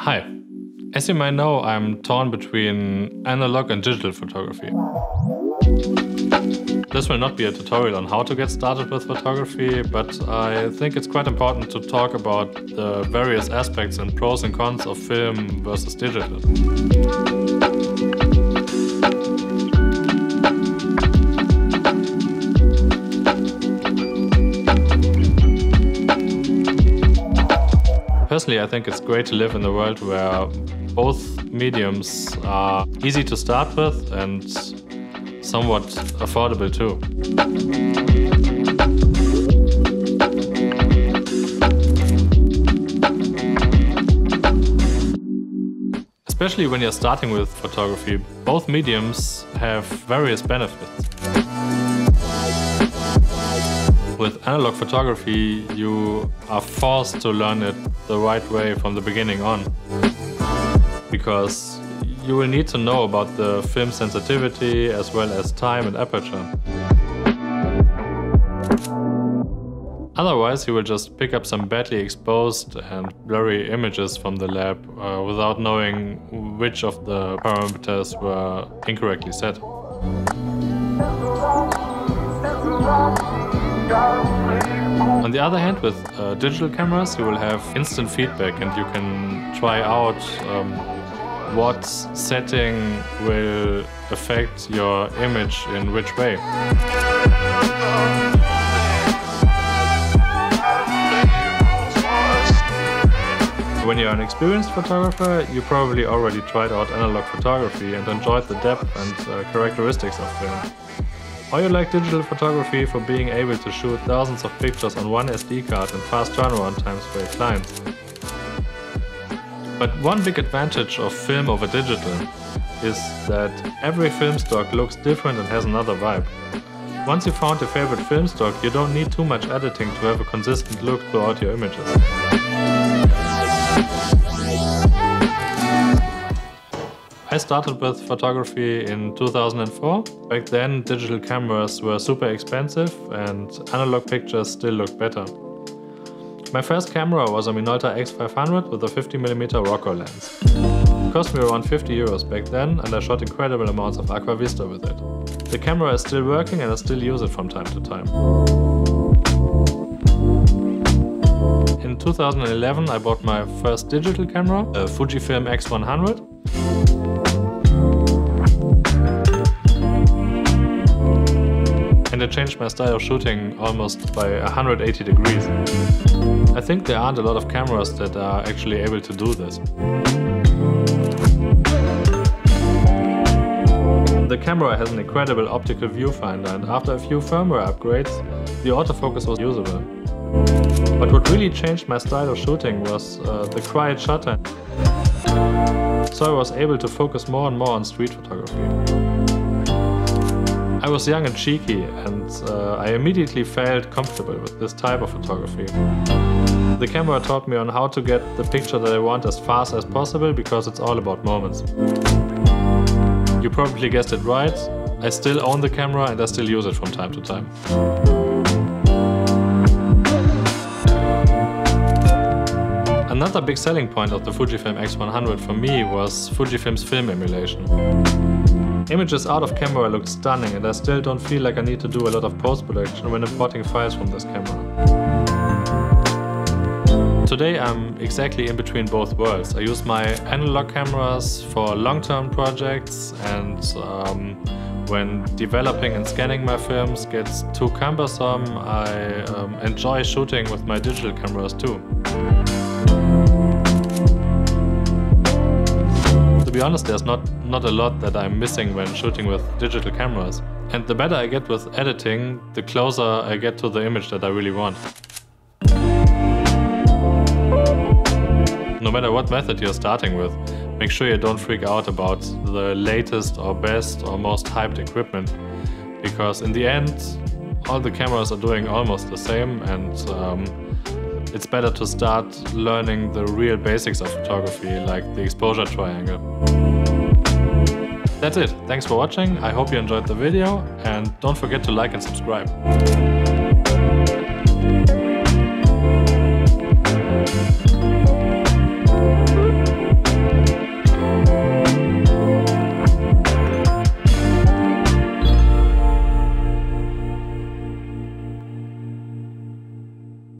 Hi. As you may know, I'm torn between analog and digital photography. This will not be a tutorial on how to get started with photography, but I think it's quite important to talk about the various aspects and pros and cons of film versus digital. Personally, I think it's great to live in a world where both mediums are easy to start with and somewhat affordable too. Especially when you're starting with photography, both mediums have various benefits. With analog photography, you are forced to learn it the right way from the beginning on, because you will need to know about the film sensitivity as well as time and aperture. Otherwise, you will just pick up some badly exposed and blurry images from the lab without knowing which of the parameters were incorrectly set. On the other hand, with digital cameras, you will have instant feedback and you can try out what setting will affect your image in which way. When you're an experienced photographer, you probably already tried out analog photography and enjoyed the depth and characteristics of film. Or you like digital photography for being able to shoot thousands of pictures on one SD card and fast turnaround times for your clients. But one big advantage of film over digital is that every film stock looks different and has another vibe. Once you found your favorite film stock, you don't need too much editing to have a consistent look throughout your images. I started with photography in 2004. Back then, digital cameras were super expensive and analog pictures still looked better. My first camera was a Minolta X500 with a 50mm Rocco lens. It cost me around 50 euros back then, and I shot incredible amounts of Aquavista with it. The camera is still working and I still use it from time to time. In 2011 I bought my first digital camera, a Fujifilm X100. And it changed my style of shooting almost by 180 degrees. I think there aren't a lot of cameras that are actually able to do this. The camera has an incredible optical viewfinder, and after a few firmware upgrades, the autofocus was usable. But what really changed my style of shooting was the quiet shutter. So I was able to focus more and more on street photography. I was young and cheeky, and I immediately felt comfortable with this type of photography. The camera taught me on how to get the picture that I want as fast as possible, because it's all about moments. You probably guessed it right, I still own the camera and I still use it from time to time. Another big selling point of the Fujifilm X100 for me was Fujifilm's film emulation. Images out of camera look stunning, and I still don't feel like I need to do a lot of post-production when importing files from this camera. Today I'm exactly in between both worlds. I use my analog cameras for long-term projects, and when developing and scanning my films gets too cumbersome, I enjoy shooting with my digital cameras too. To be honest, there's not a lot that I'm missing when shooting with digital cameras. And the better I get with editing, the closer I get to the image that I really want. No matter what method you're starting with, make sure you don't freak out about the latest or best or most hyped equipment, because in the end, all the cameras are doing almost the same, and it's better to start learning the real basics of photography, like the exposure triangle. That's it. Thanks for watching. I hope you enjoyed the video, and don't forget to like and subscribe.